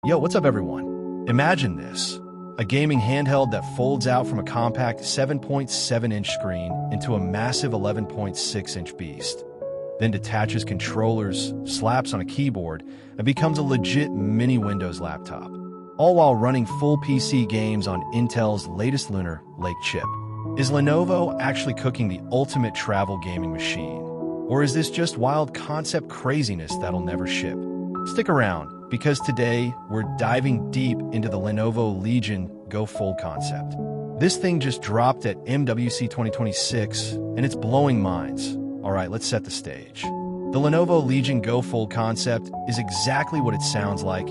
Yo, what's up everyone? Imagine this, a gaming handheld that folds out from a compact 7.7-inch screen into a massive 11.6-inch beast, then detaches controllers, slaps on a keyboard, and becomes a legit mini Windows laptop, all while running full PC games on Intel's latest Lunar Lake chip. Is Lenovo actually cooking the ultimate travel gaming machine? Or is this just wild concept craziness that'll never ship? Stick around, because today we're diving deep into the Lenovo Legion Go Fold concept. This thing just dropped at MWC 2026, and it's blowing minds. All right, let's set the stage. The Lenovo Legion Go Fold concept is exactly what it sounds like,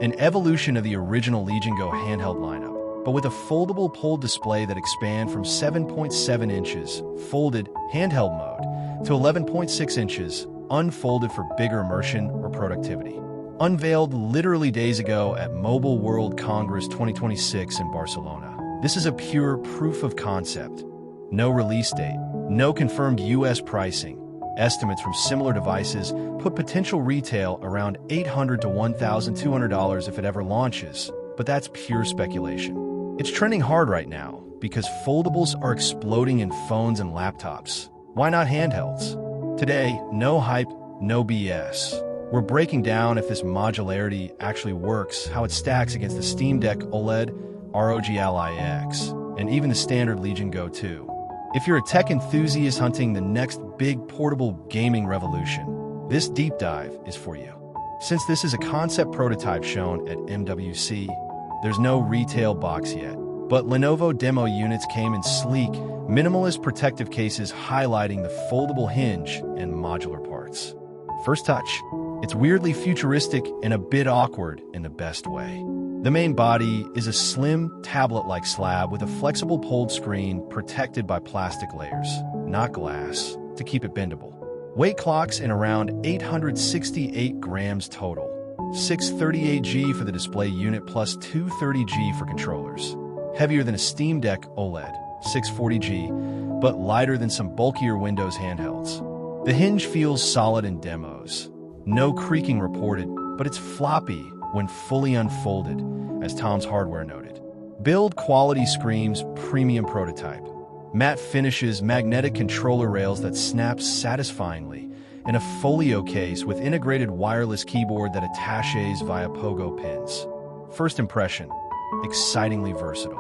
an evolution of the original Legion Go handheld lineup, but with a foldable POLD display that expands from 7.7 inches, folded, handheld mode, to 11.6 inches, unfolded for bigger immersion or productivity. Unveiled literally days ago at Mobile World Congress 2026 in Barcelona. This is a pure proof of concept. No release date, no confirmed US pricing. Estimates from similar devices put potential retail around $800 to $1,200 if it ever launches, but that's pure speculation. It's trending hard right now because foldables are exploding in phones and laptops. Why not handhelds? Today, no hype, no BS. We're breaking down if this modularity actually works, how it stacks against the Steam Deck OLED, ROG Ally X, and even the standard Legion Go 2. If you're a tech enthusiast hunting the next big portable gaming revolution, this deep dive is for you. Since this is a concept prototype shown at MWC, there's no retail box yet, but Lenovo demo units came in sleek, minimalist protective cases highlighting the foldable hinge and modular parts. First touch. It's weirdly futuristic and a bit awkward in the best way. The main body is a slim, tablet-like slab with a flexible POLD screen protected by plastic layers, not glass, to keep it bendable. Weight clocks in around 868 grams total, 638G for the display unit plus 230G for controllers. Heavier than a Steam Deck OLED, 640G, but lighter than some bulkier Windows handhelds. The hinge feels solid in demos. No creaking reported, but it's floppy when fully unfolded, as Tom's Hardware noted. Build quality screams premium prototype. Matte finishes, magnetic controller rails that snap satisfyingly, and a folio case with integrated wireless keyboard that attaches via pogo pins. First impression, excitingly versatile.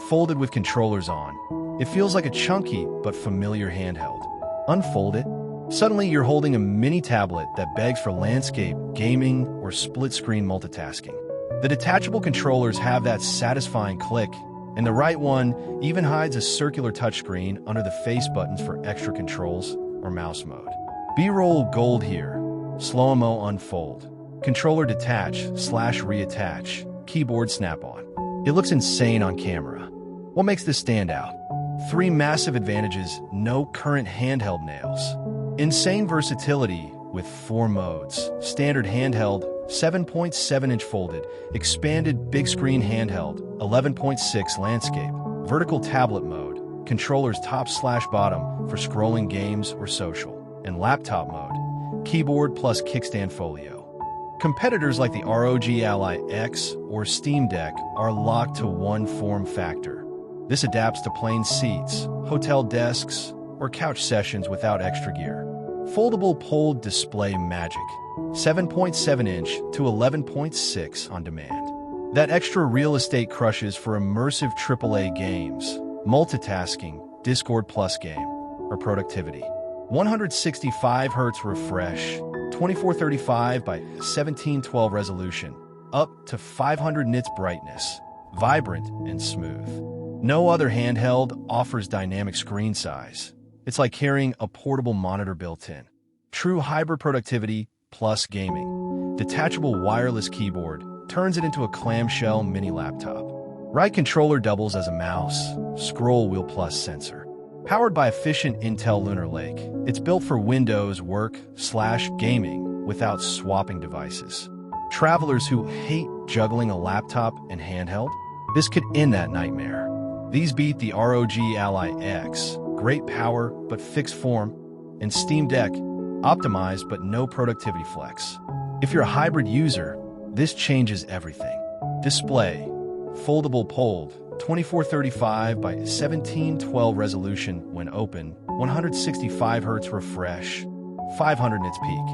Folded with controllers on, it feels like a chunky but familiar handheld. Unfold it. Suddenly, you're holding a mini tablet that begs for landscape, gaming, or split-screen multitasking. The detachable controllers have that satisfying click, and the right one even hides a circular touchscreen under the face buttons for extra controls or mouse mode. B-roll gold here. Slow-mo unfold. Controller detach/reattach. Keyboard snap-on. It looks insane on camera. What makes this stand out? 3 massive advantages: no current handheld nails. Insane versatility with 4 modes. Standard handheld, 7.7-inch folded, expanded big screen handheld, 11.6 landscape, vertical tablet mode, controllers top/bottom for scrolling games or social, and laptop mode, keyboard plus kickstand folio. Competitors like the ROG Ally X or Steam Deck are locked to one form factor. This adapts to plain seats, hotel desks, or couch sessions without extra gear. Foldable POLD display magic, 7.7-inch to 11.6 on demand. That extra real estate crushes for immersive AAA games, multitasking, Discord plus game, or productivity. 165 Hz refresh, 2435 by 1712 resolution, up to 500 nits brightness, vibrant and smooth. No other handheld offers dynamic screen size. It's like carrying a portable monitor built in. True hybrid productivity plus gaming. Detachable wireless keyboard turns it into a clamshell mini laptop. Right controller doubles as a mouse, scroll wheel plus sensor. Powered by efficient Intel Lunar Lake, it's built for Windows work/gaming without swapping devices. Travelers who hate juggling a laptop and handheld, this could end that nightmare. These beat the ROG Ally X, great power but fixed form, and Steam Deck, optimized but no productivity flex. If you're a hybrid user, This changes everything. Display, foldable POLED, 2435 by 1712 resolution when open, 165 Hz refresh, 500 nits peak.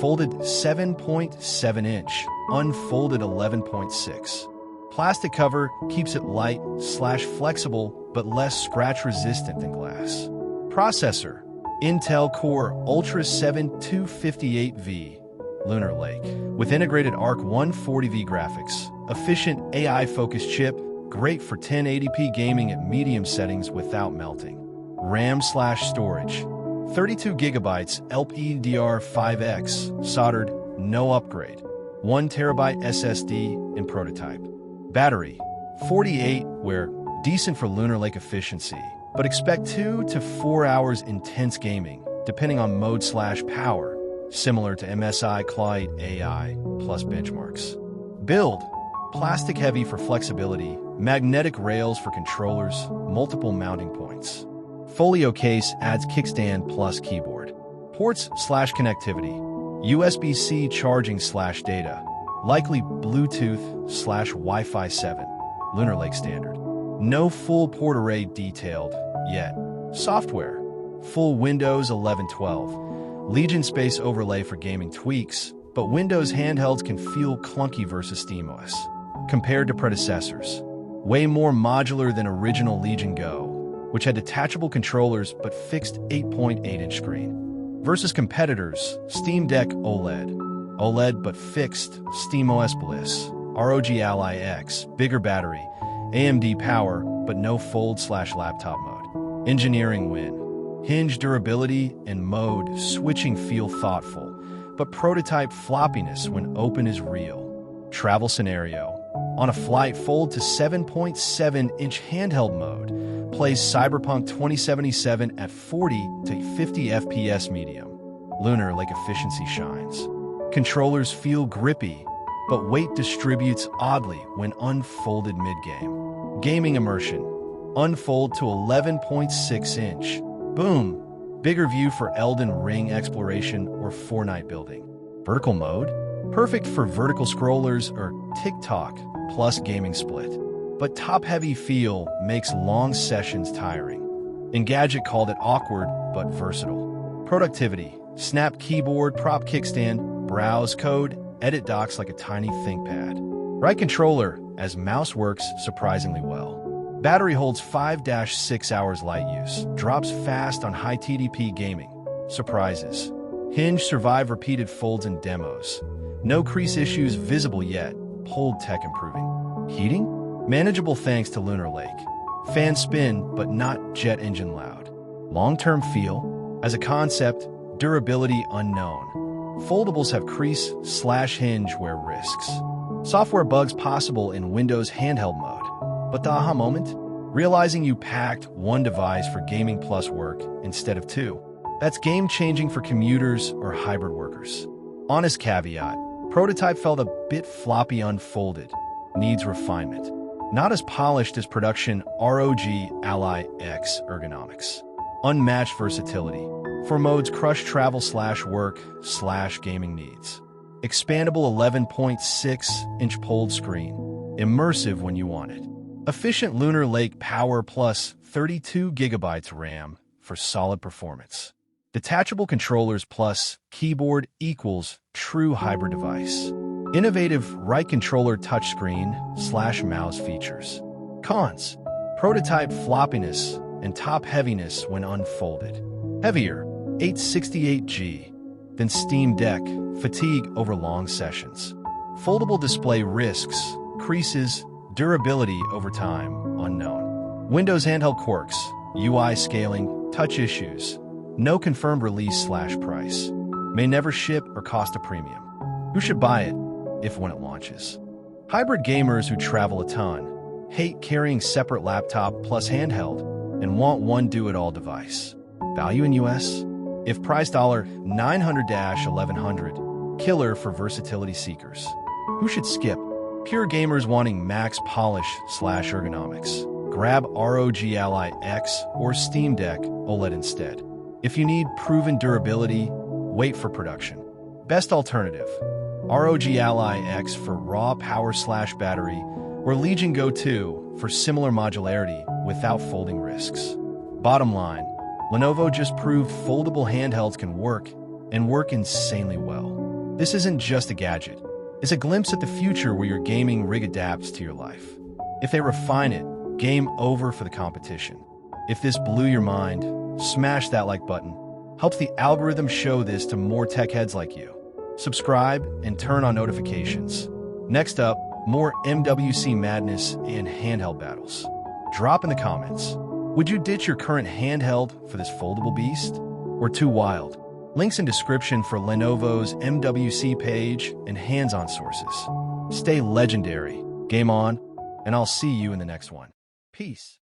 Folded 7.7-inch, unfolded 11.6. Plastic cover keeps it light/flexible but less scratch-resistant than glass. Processor, Intel Core Ultra 7 258V, Lunar Lake, with integrated ARC 140V graphics, efficient AI-focused chip, great for 1080p gaming at medium settings without melting. RAM/storage, 32 GB LPDDR5X, soldered, no upgrade. 1 TB SSD in prototype. Battery, 48, where decent for Lunar Lake efficiency, but expect 2 to 4 hours intense gaming, depending on mode/power, similar to MSI Cloud AI plus benchmarks. Build, plastic heavy for flexibility, magnetic rails for controllers, multiple mounting points. Folio case adds kickstand plus keyboard. Ports/connectivity, USB-C charging/data, likely Bluetooth/Wi-Fi 7, Lunar Lake standard. No full port array detailed yet. Software, full Windows 11/12, Legion Space overlay for gaming tweaks, but Windows handhelds can feel clunky versus SteamOS. Compared to predecessors, way more modular than original Legion Go, which had detachable controllers but fixed 8.8-inch screen. Versus competitors, Steam Deck OLED but fixed, SteamOS Bliss, ROG Ally X, bigger battery, AMD power but no fold/laptop mode. Engineering win. Hinge durability and mode switching feel thoughtful, but prototype floppiness when open is real. Travel scenario. On a flight, fold to 7.7-inch handheld mode. Plays Cyberpunk 2077 at 40 to 50 FPS medium. Lunar Lake efficiency shines. Controllers feel grippy, but weight distributes oddly when unfolded mid-game. Gaming immersion. Unfold to 11.6-inch. Boom! Bigger view for Elden Ring exploration or Fortnite building. Vertical mode? Perfect for vertical scrollers or TikTok plus gaming split. But top-heavy feel makes long sessions tiring. Engadget called it awkward but versatile. Productivity, snap keyboard, prop kickstand, browse code, edit docs like a tiny ThinkPad. Right controller, as mouse works surprisingly well. Battery holds 5-6 hours light use, drops fast on high TDP gaming. Surprises. Hinge survive repeated folds and demos. No crease issues visible yet, hold tech improving. Heating? Manageable thanks to Lunar Lake. Fan spin, but not jet engine loud. Long-term feel. As a concept, durability unknown. Foldables have crease/hinge where risks. Software bugs possible in Windows handheld mode. But the aha moment? Realizing you packed one device for gaming plus work instead of two. That's game-changing for commuters or hybrid workers. Honest caveat, prototype felt a bit floppy unfolded. Needs refinement. Not as polished as production ROG Ally X ergonomics. Unmatched versatility. For modes crush travel/work/gaming needs. Expandable 11.6-inch POLED screen. Immersive when you want it. Efficient Lunar Lake power plus 32 GB RAM for solid performance. Detachable controllers plus keyboard equals true hybrid device. Innovative right controller touchscreen/mouse features. Cons. Prototype floppiness and top heaviness when unfolded. Heavier, 868G, than Steam Deck, fatigue over long sessions. Foldable display risks, creases, durability over time, unknown. Windows handheld quirks, UI scaling, touch issues. No confirmed release/price. May never ship or cost a premium. Who should buy it? If when it launches. Hybrid gamers who travel a ton, hate carrying separate laptop plus handheld, and want one do-it-all device. Value in US? If price $900-$1,100, killer for versatility seekers. Who should skip? Pure gamers wanting max polish/ergonomics. Grab ROG Ally X or Steam Deck OLED instead. If you need proven durability, wait for production. Best alternative. ROG Ally X for raw power/battery, or Legion Go 2 for similar modularity without folding risks. Bottom line, Lenovo just proved foldable handhelds can work, and work insanely well. This isn't just a gadget. It's a glimpse at the future where your gaming rig adapts to your life. If they refine it, game over for the competition. If this blew your mind, smash that like button. Helps the algorithm show this to more tech heads like you. Subscribe and turn on notifications. Next up, more MWC madness and handheld battles. Drop in the comments. Would you ditch your current handheld for this foldable beast? Or too wild? Links in description for Lenovo's MWC page and hands-on sources. Stay legendary, game on, and I'll see you in the next one. Peace.